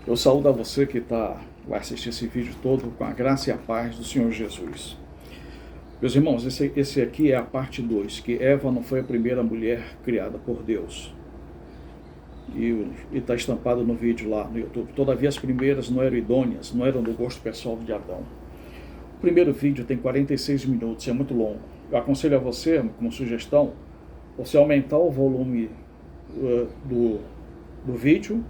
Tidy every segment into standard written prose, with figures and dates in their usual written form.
Eu saúdo a você que vai assistir esse vídeo todo com a graça e a paz do Senhor Jesus. Meus irmãos, esse aqui é a parte 2, que Eva não foi a primeira mulher criada por Deus. E está estampado no vídeo lá no YouTube. Todavia as primeiras não eram idôneas, não eram do gosto pessoal de Adão. O primeiro vídeo tem 46 minutos, é muito longo. Eu aconselho a você, como sugestão, você aumentar o volume do vídeo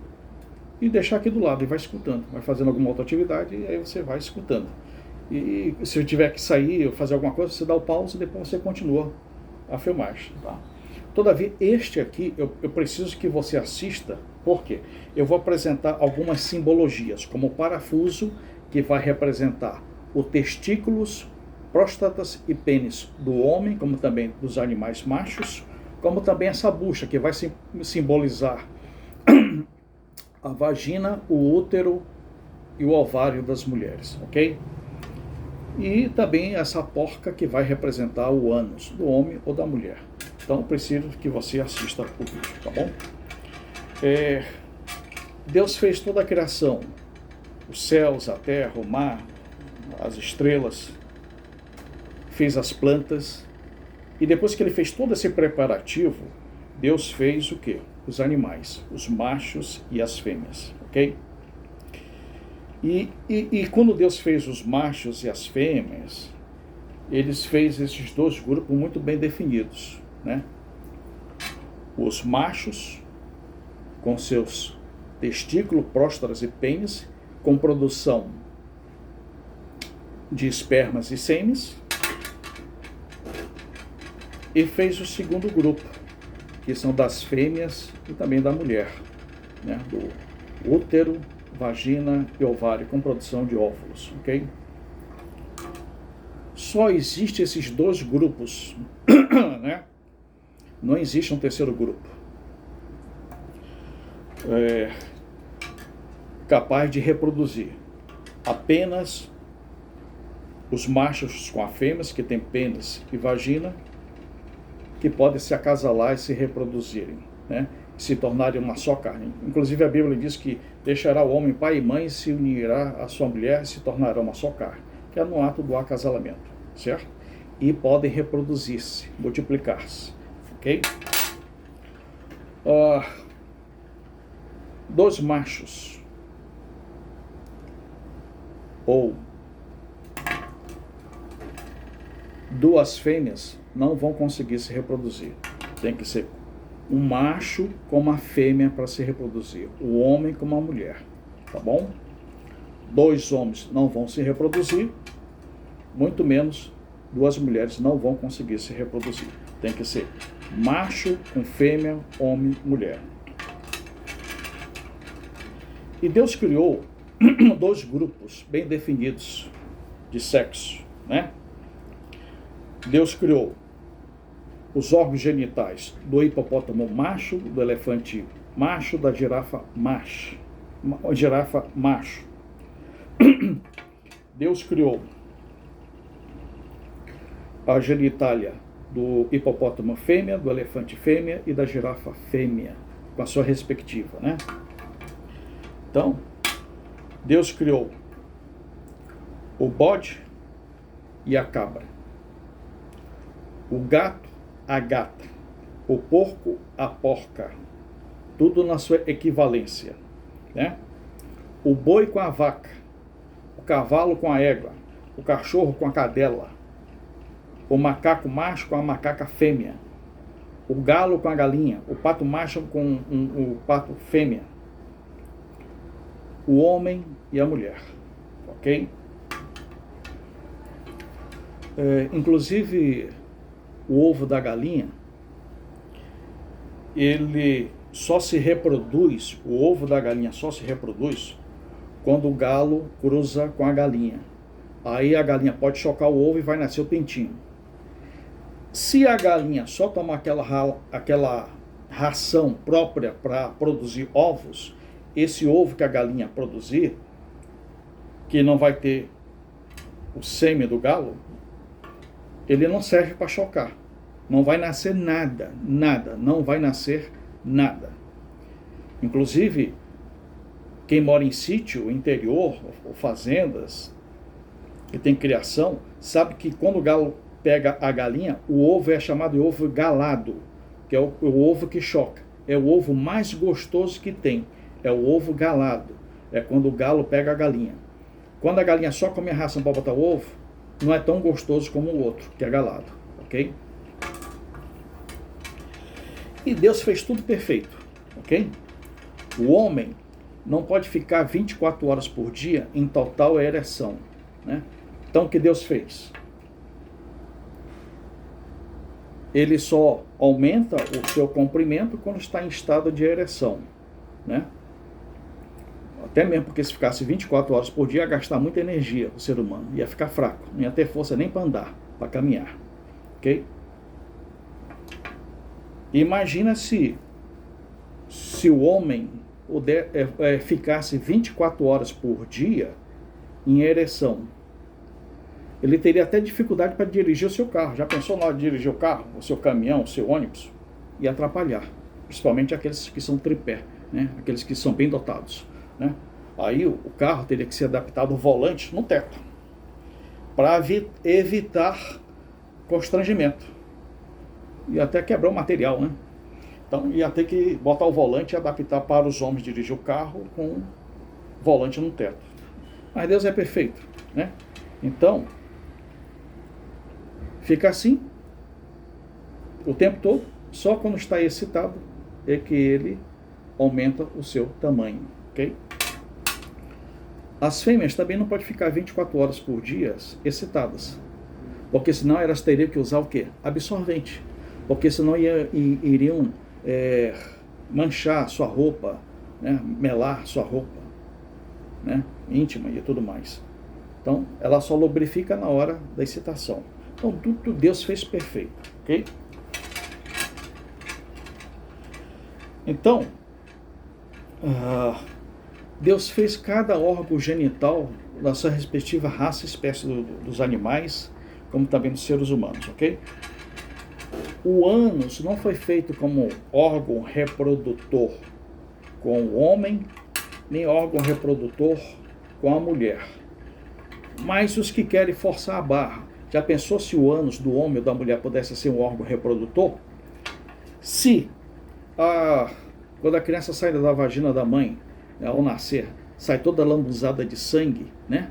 e deixar aqui do lado e vai escutando, vai fazendo alguma outra atividade e aí você vai escutando. E se eu tiver que sair ou fazer alguma coisa, você dá o pause e depois você continua a filmagem. Tá? Todavia, este aqui eu preciso que você assista, porque eu vou apresentar algumas simbologias, como o parafuso, que vai representar os testículos, próstatas e pênis do homem, como também dos animais machos, como também essa bucha, que vai simbolizar a vagina, o útero e o ovário das mulheres, ok? E também essa porca que vai representar o ânus do homem ou da mulher. Então eu preciso que você assista o vídeo, tá bom? Deus fez toda a criação, os céus, a terra, o mar, as estrelas, fez as plantas, e depois que ele fez todo esse preparativo, Deus fez o quê? Os animais, os machos e as fêmeas, ok? E quando Deus fez os machos e as fêmeas, eles fez esses dois grupos muito bem definidos, né? Os machos, com seus testículos, próstatas e pênis, com produção de espermas e sêmenes, e fez o segundo grupo, que são das fêmeas e também da mulher, né? Do útero, vagina e ovário, com produção de óvulos, ok? Só existem esses dois grupos, né? Não existe um terceiro grupo capaz de reproduzir. Apenas os machos com as fêmeas, que tem pênis e vagina, que podem se acasalar e se reproduzirem, né? Se tornarem uma só carne. Inclusive a Bíblia diz que deixará o homem pai e mãe, se unirá à sua mulher e se tornará uma só carne, que é no ato do acasalamento, certo? E podem reproduzir-se, multiplicar-se, ok? Dois machos ou duas fêmeas não vão conseguir se reproduzir. Tem que ser um macho com uma fêmea para se reproduzir, o homem com uma mulher, tá bom? Dois homens não vão se reproduzir, muito menos duas mulheres não vão conseguir se reproduzir. Tem que ser macho com fêmea, homem, mulher. E Deus criou dois grupos bem definidos de sexo, né? Deus criou os órgãos genitais do hipopótamo macho, do elefante macho, da girafa macho. Deus criou a genitália do hipopótamo fêmea, do elefante fêmea e da girafa fêmea, com a sua respectiva, né? Então, Deus criou o bode e a cabra, o gato, a gata, o porco, a porca, tudo na sua equivalência, né? O boi com a vaca, o cavalo com a égua, o cachorro com a cadela, o macaco macho com a macaca fêmea, o galo com a galinha, o pato macho com o pato fêmea, o homem e a mulher, ok? Inclusive, o ovo da galinha, ele só se reproduz, o ovo da galinha só se reproduz quando o galo cruza com a galinha. Aí a galinha pode chocar o ovo e vai nascer o pintinho. Se a galinha só tomar aquela ração própria para produzir ovos, esse ovo que a galinha produzir, que não vai ter o sêmen do galo, ele não serve para chocar. Não vai nascer nada, não vai nascer nada. Inclusive, quem mora em sítio, interior, ou fazendas, que tem criação, sabe que quando o galo pega a galinha, o ovo é chamado de ovo galado, que é o ovo que choca. É o ovo mais gostoso que tem. É o ovo galado. É quando o galo pega a galinha. Quando a galinha só come a ração para botar o ovo, não é tão gostoso como o outro, que é galado. Ok? E Deus fez tudo perfeito. Ok? O homem não pode ficar 24 horas por dia em total ereção, né? Então, o que Deus fez? Ele só aumenta o seu comprimento quando está em estado de ereção, né? Até mesmo porque se ficasse 24 horas por dia, ia gastar muita energia o ser humano, ia ficar fraco, não ia ter força nem para andar, para caminhar, ok? Imagina se o homem ficasse 24 horas por dia em ereção. Ele teria até dificuldade para dirigir o seu carro. Já pensou na hora de dirigir o carro, o seu caminhão, o seu ônibus? Ia atrapalhar, principalmente aqueles que são tripé, né? Aqueles que são bem dotados, né? Aí o carro teria que ser adaptado ao volante no teto, para evitar constrangimento. E até quebrar o material, né? Então ia ter que botar o volante e adaptar para os homens dirigir o carro com volante no teto. Mas Deus é perfeito, né? Então, fica assim o tempo todo, só quando está excitado é que ele aumenta o seu tamanho, ok? As fêmeas também não podem ficar 24 horas por dia excitadas, porque senão elas teriam que usar o quê? Absorvente, porque senão iriam manchar sua roupa, né? Melar sua roupa, né? Íntima e tudo mais. Então, ela só lubrifica na hora da excitação. Então, tudo Deus fez perfeito, ok? Então, Deus fez cada órgão genital da sua respectiva raça e espécie dos animais, como também dos seres humanos, ok? O ânus não foi feito como órgão reprodutor com o homem, nem órgão reprodutor com a mulher. Mas os que querem forçar a barra, já pensou se o ânus do homem ou da mulher pudesse ser um órgão reprodutor? Se, quando a criança sai da vagina da mãe, ao nascer, sai toda lambuzada de sangue, né?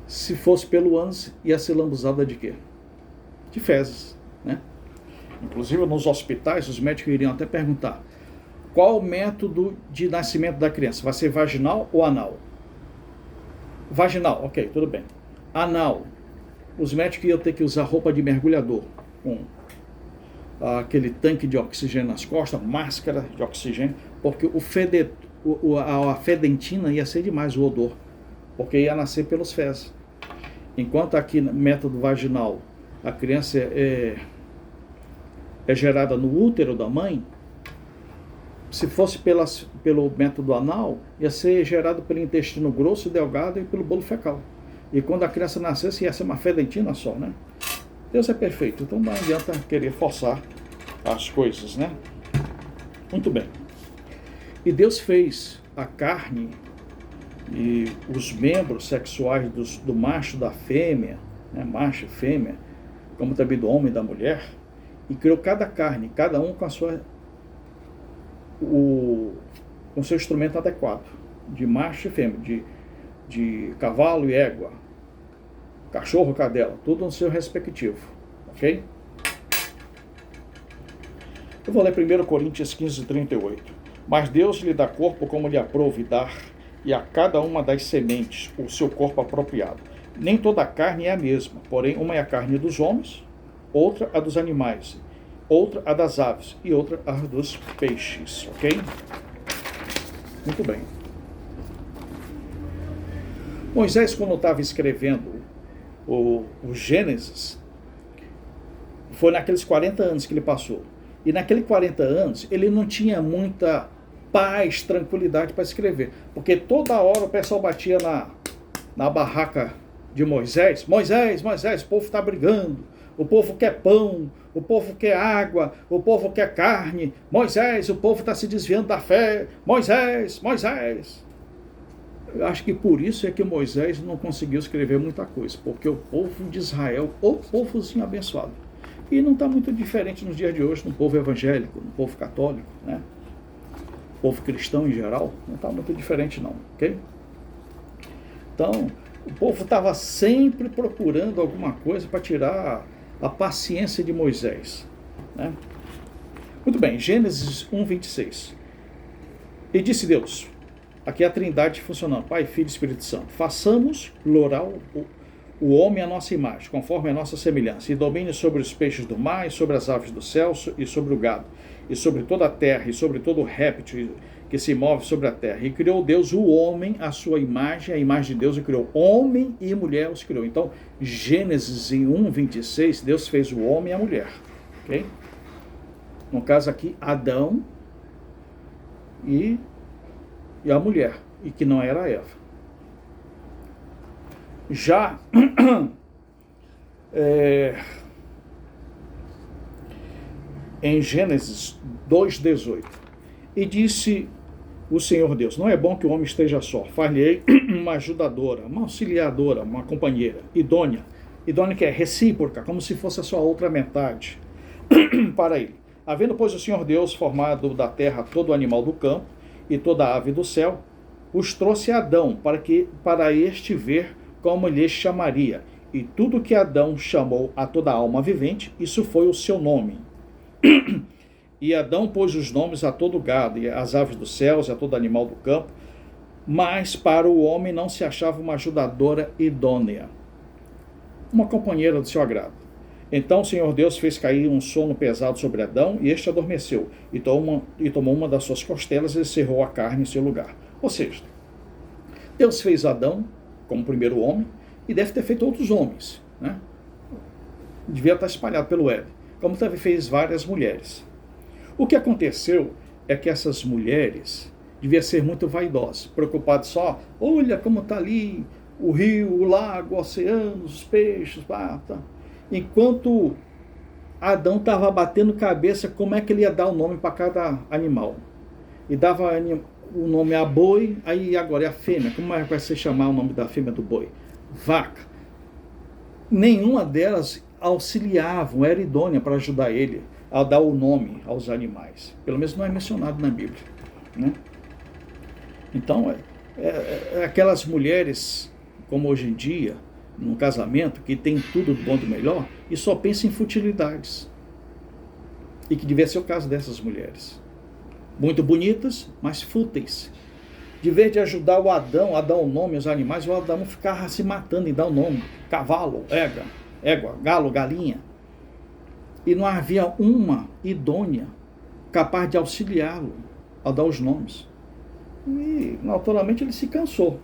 Se fosse pelo ânus, ia ser lambuzada de quê? De fezes, né? Inclusive nos hospitais, os médicos iriam até perguntar: qual o método de nascimento da criança? Vai ser vaginal ou anal? Vaginal, ok, tudo bem. Anal, os médicos iam ter que usar roupa de mergulhador, com aquele tanque de oxigênio nas costas, máscara de oxigênio, porque a fedentina ia ser demais, o odor, porque ia nascer pelos fezes. Enquanto aqui no método vaginal, a criança é gerada no útero da mãe, se fosse pelo método anal, ia ser gerado pelo intestino grosso, delgado e pelo bolo fecal. E quando a criança nascesse, ia ser uma fedentina só, né? Deus é perfeito, então não adianta querer forçar as coisas, né? Muito bem. E Deus fez a carne e os membros sexuais do macho e da fêmea, né? Macho e fêmea, como também do homem e da mulher, e criou cada carne, cada um com a sua com seu instrumento adequado, de macho e fêmea, de cavalo e égua, cachorro, cadela, tudo no seu respectivo, ok? Eu vou ler 1 Coríntios 15, 38. Mas Deus lhe dá corpo como lhe aprouve dar, e a cada uma das sementes o seu corpo apropriado. Nem toda a carne é a mesma, porém uma é a carne dos homens, outra a dos animais, outra a das aves e outra a dos peixes, ok? Muito bem. Moisés, quando estava escrevendo o Gênesis, foi naqueles 40 anos que ele passou. E naqueles 40 anos, ele não tinha muita paz, tranquilidade para escrever. Porque toda hora o pessoal batia na barraca de Moisés. Moisés, o povo está brigando. o povo quer pão, o povo quer água, o povo quer carne. Moisés, o povo está se desviando da fé. Moisés, Moisés. Eu acho que por isso é que Moisés não conseguiu escrever muita coisa, porque o povo de Israel, o povozinho abençoado. E não está muito diferente nos dias de hoje, no povo evangélico, no povo católico, né? Povo cristão em geral, não está muito diferente não, ok? Então, o povo estava sempre procurando alguma coisa para tirar a paciência de Moisés, né? Muito bem, Gênesis 1:26. E disse Deus, aqui é a Trindade funcionando, Pai, Filho e Espírito Santo, façamos plural o homem à nossa imagem, conforme a nossa semelhança, e domine sobre os peixes do mar, e sobre as aves do céu, e sobre o gado, e sobre toda a terra, e sobre todo o réptil que se move sobre a terra. E criou Deus o homem à sua imagem, a imagem de Deus o criou. Homem e mulher os criou. Então, Gênesis 1:26, Deus fez o homem e a mulher. Ok? No caso aqui, Adão e a mulher, e que não era Eva. Já em Gênesis 2:18, e disse o Senhor Deus, não é bom que o homem esteja só, far-lhe-ei uma ajudadora, uma auxiliadora, uma companheira, idônea que é recíproca, como se fosse a sua outra metade, para ele. Havendo, pois, o Senhor Deus formado da terra todo animal do campo e toda ave do céu, os trouxe a Adão, para este ver como lhe chamaria. E tudo que Adão chamou a toda alma vivente, isso foi o seu nome. E Adão pôs os nomes a todo gado, e às aves dos céus, e a todo animal do campo, mas para o homem não se achava uma ajudadora idônea, uma companheira do seu agrado. Então o Senhor Deus fez cair um sono pesado sobre Adão, e este adormeceu, e tomou uma das suas costelas e cerrou a carne em seu lugar. Ou seja, Deus fez Adão como primeiro homem, e deve ter feito outros homens, né? Devia estar espalhado pelo Éden, como também fez várias mulheres. O que aconteceu é que essas mulheres deviam ser muito vaidosas, preocupadas só, olha como está ali o rio, o lago, o oceano, os peixes, tá. Enquanto Adão estava batendo cabeça como é que ele ia dar o nome para cada animal. E dava o nome a boi, aí agora é a fêmea, como é que vai se chamar o nome da fêmea do boi? Vaca. Nenhuma delas auxiliavam, era idônea para ajudar ele a dar o nome aos animais. Pelo menos não é mencionado na Bíblia, né? Então, aquelas mulheres, como hoje em dia, num casamento, que tem tudo do bom do melhor, e só pensa em futilidades. E que devia ser o caso dessas mulheres. Muito bonitas, mas fúteis. De vez de ajudar o Adão a dar o nome aos animais, o Adão ficava se matando em dar o nome. Cavalo, égua, galo, galinha. E não havia uma idônea capaz de auxiliá-lo a dar os nomes. E, naturalmente, ele se cansou.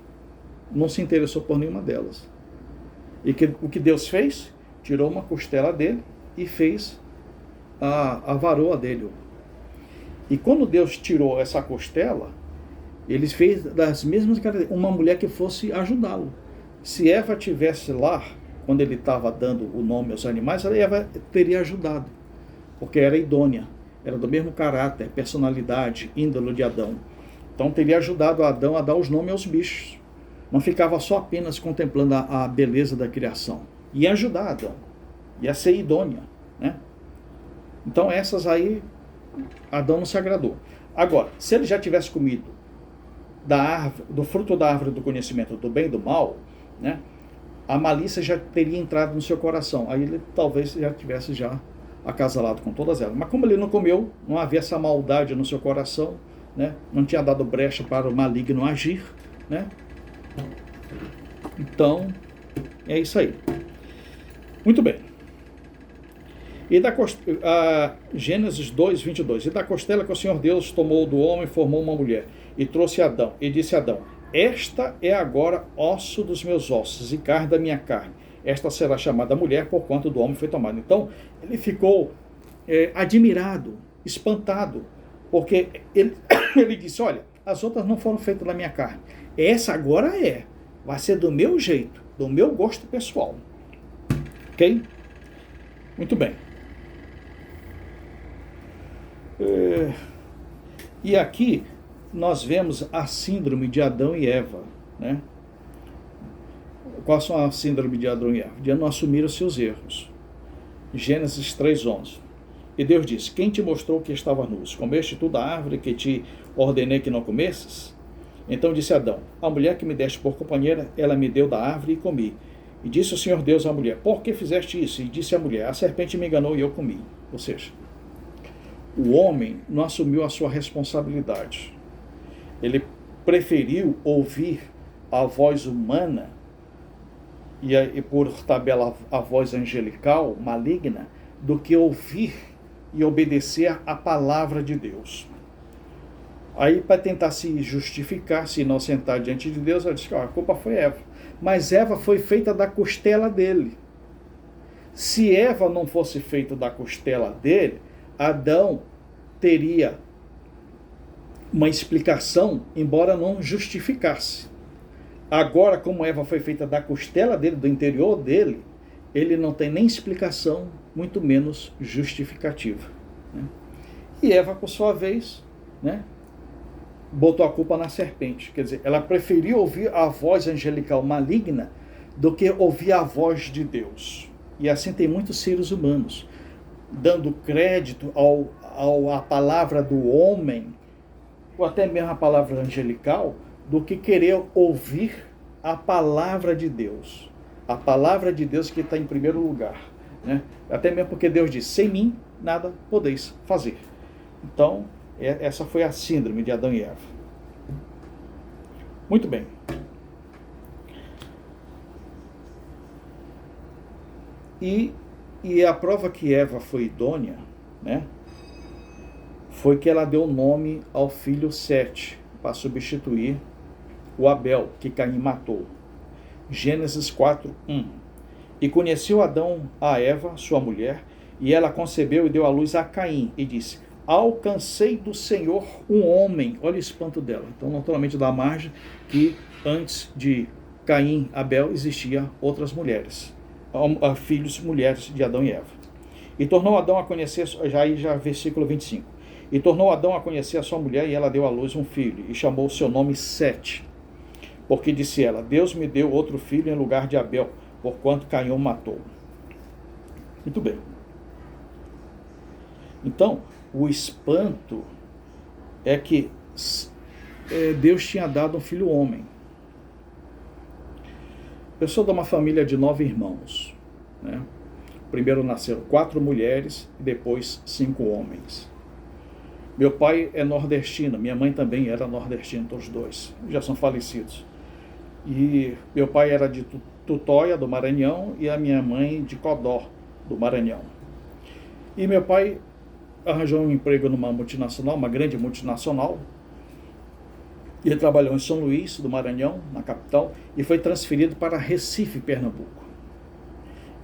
Não se interessou por nenhuma delas. E o que Deus fez? Tirou uma costela dele e fez a varoa dele. E quando Deus tirou essa costela, ele fez das mesmas características, uma mulher que fosse ajudá-lo. Se Eva tivesse lá, quando ele estava dando o nome aos animais, Eva teria ajudado, porque era idônea, era do mesmo caráter, personalidade, índole de Adão. Então teria ajudado Adão a dar os nomes aos bichos. Não ficava só apenas contemplando a beleza da criação. Ia ajudar Adão, ia ser idônea, né? Então essas aí, Adão não se agradou. Agora, se ele já tivesse comido do fruto da árvore do conhecimento do bem e do mal, né, a malícia já teria entrado no seu coração. Aí ele talvez já tivesse acasalado com todas elas. Mas como ele não comeu, não havia essa maldade no seu coração, né, não tinha dado brecha para o maligno agir, né? Então, é isso aí. Muito bem. E Gênesis 2:22. E da costela que o Senhor Deus tomou do homem, formou uma mulher, e trouxe Adão, e disse a Adão, esta é agora osso dos meus ossos, e carne da minha carne. Esta será chamada mulher, porquanto do homem foi tomado. Então, ele ficou admirado, espantado, porque ele disse, olha, as outras não foram feitas da minha carne. Essa agora vai ser do meu jeito, do meu gosto pessoal. Ok? Muito bem. E aqui nós vemos a síndrome de Adão e Eva, né? Qual são a síndrome de Adão e Eva? De não assumir os seus erros. Gênesis 3:11. E Deus disse: quem te mostrou que estava nus? Comeste tu da árvore que te ordenei que não comesses? Então disse Adão: a mulher que me deste por companheira, ela me deu da árvore e comi. E disse o Senhor Deus à mulher: por que fizeste isso? E disse a mulher: a serpente me enganou e eu comi. Ou seja, o homem não assumiu a sua responsabilidade. Ele preferiu ouvir a voz humana e por tabela a voz angelical, maligna, do que ouvir e obedecer à palavra de Deus. Aí, para tentar se justificar, se inocentar diante de Deus, ela disse que a culpa foi Eva. Mas Eva foi feita da costela dele. Se Eva não fosse feita da costela dele, Adão teria uma explicação, embora não justificasse. Agora, como Eva foi feita da costela dele, do interior dele, ele não tem nem explicação, muito menos justificativa, né? E Eva, por sua vez, né, botou a culpa na serpente. Quer dizer, ela preferiu ouvir a voz angelical maligna do que ouvir a voz de Deus. E assim tem muitos seres humanos, dando crédito à palavra do homem, ou até mesmo a palavra angelical, do que querer ouvir a palavra de Deus. A palavra de Deus que está em primeiro lugar, né? Até mesmo porque Deus diz: sem mim nada podeis fazer. Então, essa foi a síndrome de Adão e Eva. Muito bem. E a prova que Eva foi idônea, né, foi que ela deu nome ao filho Sete, para substituir o Abel, que Caim matou. Gênesis 4:1. E conheceu Adão a Eva, sua mulher, e ela concebeu e deu à luz a Caim, e disse: alcancei do Senhor um homem. Olha o espanto dela. Então, naturalmente, dá margem que antes de Caim, Abel, existiam outras mulheres, filhos, mulheres de Adão e Eva. E tornou Adão a conhecer, já versículo 25. E tornou Adão a conhecer a sua mulher, e ela deu à luz um filho, e chamou o seu nome Sete. Porque disse ela: Deus me deu outro filho em lugar de Abel, porquanto Caim o matou. Muito bem. Então, o espanto é que Deus tinha dado um filho homem. Eu sou de uma família de 9 irmãos, né? Primeiro nasceram 4 mulheres e depois 5 homens. Meu pai é nordestino, minha mãe também era nordestina, todos dois, já são falecidos. E meu pai era de Tutóia, do Maranhão, e a minha mãe de Codó, do Maranhão. E meu pai arranjou um emprego numa multinacional, uma grande multinacional. Ele trabalhou em São Luís, do Maranhão, na capital, e foi transferido para Recife, Pernambuco.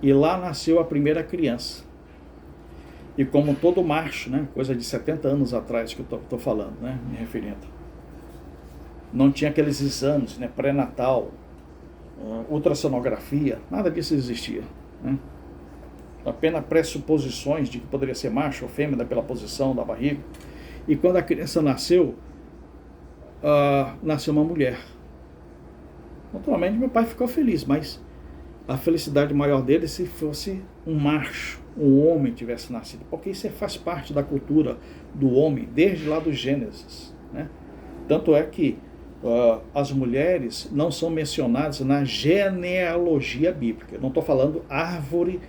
E lá nasceu a primeira criança. E como todo macho, né, coisa de 70 anos atrás que eu estou falando, né, me referindo, não tinha aqueles exames, né, pré-natal, ultrassonografia, nada disso existia, né? Apenas pressuposições de que poderia ser macho ou fêmea pela posição da barriga. E quando a criança nasceu, nasceu uma mulher. Naturalmente meu pai ficou feliz, mas a felicidade maior dele se fosse um macho, um homem tivesse nascido, porque isso faz parte da cultura do homem desde lá do Gênesis, né? Tanto é que as mulheres não são mencionadas na genealogia bíblica. Eu não estou falando árvore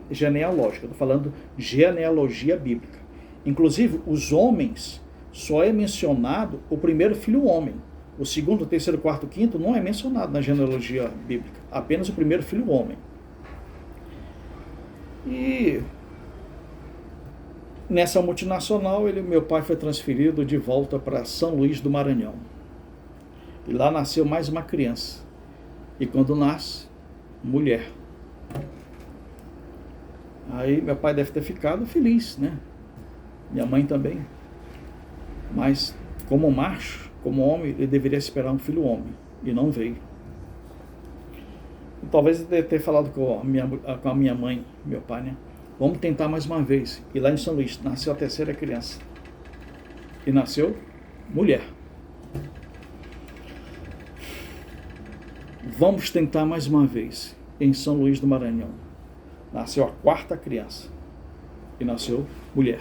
genealógica, estou falando genealogia bíblica. Inclusive, os homens, só é mencionado o primeiro filho homem. O segundo, terceiro, quarto, quinto não é mencionado na genealogia bíblica. Apenas o primeiro filho homem. E nessa multinacional, meu pai foi transferido de volta para São Luís do Maranhão. E lá nasceu mais uma criança. E quando nasce, mulher. Aí meu pai deve ter ficado feliz, né? Minha mãe também. Mas como macho, como homem, ele deveria esperar um filho homem. E não veio. E talvez ele deve ter falado com a minha mãe, meu pai, né? Vamos tentar mais uma vez. E lá em São Luís nasceu a terceira criança. E nasceu mulher. Vamos tentar mais uma vez. Em São Luís do Maranhão nasceu a quarta criança. E nasceu mulher.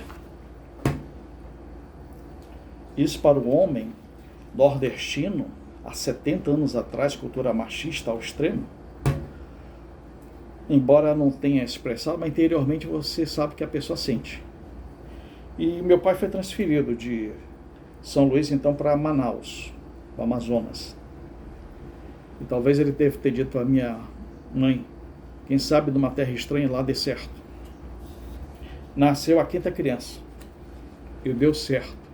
Isso para o homem nordestino, há 70 anos atrás, cultura machista ao extremo, embora não tenha expressado, mas interiormente você sabe que a pessoa sente. E meu pai foi transferido de São Luís, então, para Manaus, para Amazonas. E talvez ele deve ter dito à minha mãe, quem sabe numa terra estranha lá dê certo. Nasceu a quinta criança. E deu certo.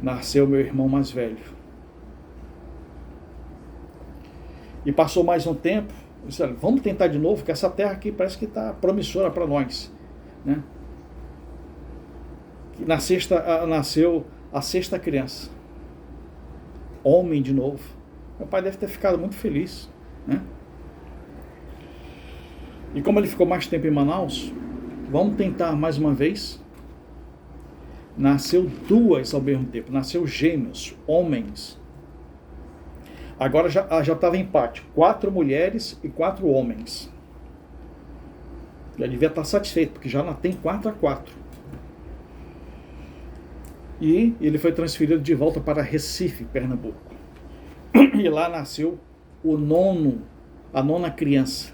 Nasceu meu irmão mais velho. E passou mais um tempo, eu disse, vamos tentar de novo, que essa terra aqui parece que está promissora para nós, né? Na sexta, nasceu a sexta criança. Homem de novo. Meu pai deve ter ficado muito feliz, né? E como ele ficou mais tempo em Manaus, vamos tentar mais uma vez. Nasceu duas ao mesmo tempo, nasceu gêmeos, homens. Agora já estava empate, 4 mulheres e 4 homens. Já devia estar satisfeito, porque já tem 4-4. E ele foi transferido de volta para Recife, Pernambuco. E lá nasceu a nona criança.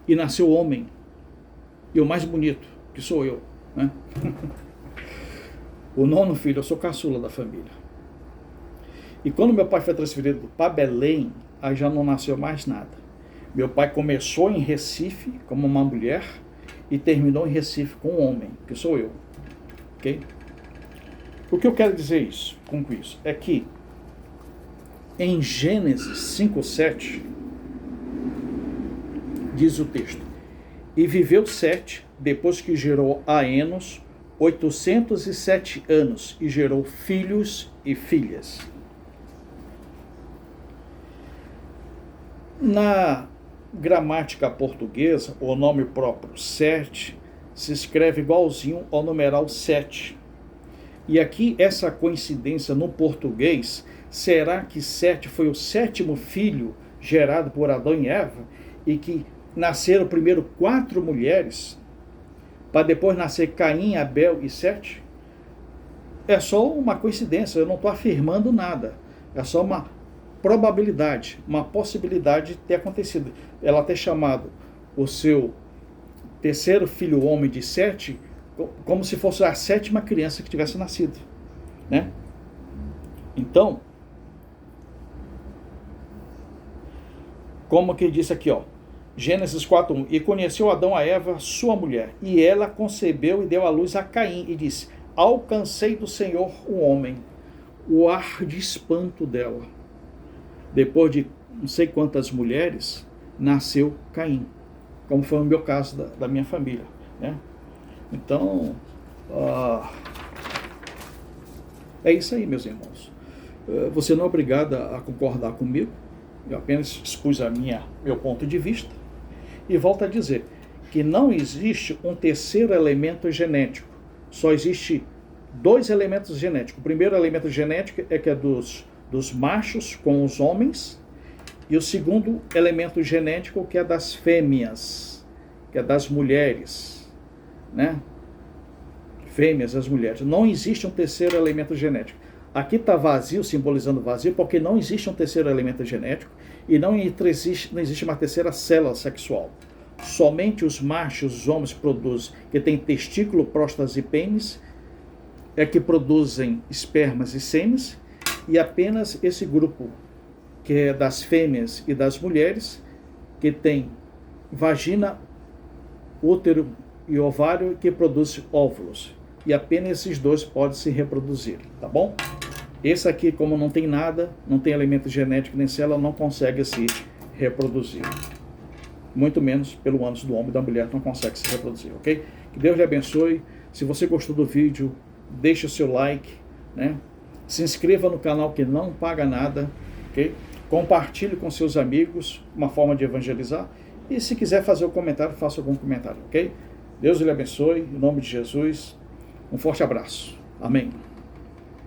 E nasceu homem. E o mais bonito, que sou eu, né? O 9º filho, eu sou caçula da família. E quando meu pai foi transferido para Belém, aí já não nasceu mais nada. Meu pai começou em Recife como uma mulher e terminou em Recife com um homem, que sou eu. Ok? O que eu quero dizer com isso é que em Gênesis 5:7 diz o texto: e viveu Sete, depois que gerou a Enos, 807 anos, e gerou filhos e filhas. Na gramática portuguesa, o nome próprio Sete se escreve igualzinho ao numeral 7. E aqui essa coincidência no português, será que Sete foi o 7º filho gerado por Adão e Eva e que nasceram primeiro 4 mulheres para depois nascer Caim, Abel e Sete? É só uma coincidência, eu não estou afirmando nada, é só uma probabilidade, uma possibilidade de ter acontecido. Ela ter chamado o seu terceiro filho homem de Sete como se fosse a 7ª criança que tivesse nascido, né? Então, como que disse aqui, ó, Gênesis 4:1, e conheceu Adão a Eva, sua mulher, e ela concebeu e deu à luz a Caim, e disse, alcancei do Senhor o homem. O ar de espanto dela. Depois de não sei quantas mulheres, nasceu Caim, como foi o meu caso da minha família, né? Então, é isso aí, meus irmãos. Você não é obrigado a concordar comigo, eu apenas expus meu ponto de vista, e volto a dizer que não existe um terceiro elemento genético, só existe 2 elementos genéticos. O primeiro elemento genético é que é dos machos com os homens, e o segundo elemento genético que é das fêmeas, que é das mulheres, né? Fêmeas, as mulheres. Não existe um terceiro elemento genético. Aqui está vazio, simbolizando vazio, porque não existe um terceiro elemento genético e não existe uma terceira célula sexual. Somente os machos, os homens produzem, que têm testículo, próstata e pênis, é que produzem espermas e sêmenes, e apenas esse grupo, que é das fêmeas e das mulheres, que tem vagina, útero e ovário, que produz óvulos. E apenas esses 2 podem se reproduzir, tá bom? Esse aqui, como não tem nada, não tem elemento genético nem célula, não consegue se reproduzir. Muito menos pelo ânus do homem e da mulher não consegue se reproduzir, ok? Que Deus lhe abençoe. Se você gostou do vídeo, deixe o seu like, né? Se inscreva no canal que não paga nada, ok? Compartilhe com seus amigos, uma forma de evangelizar. E se quiser fazer um comentário, faça algum comentário, ok? Deus lhe abençoe, em nome de Jesus. Um forte abraço. Amém.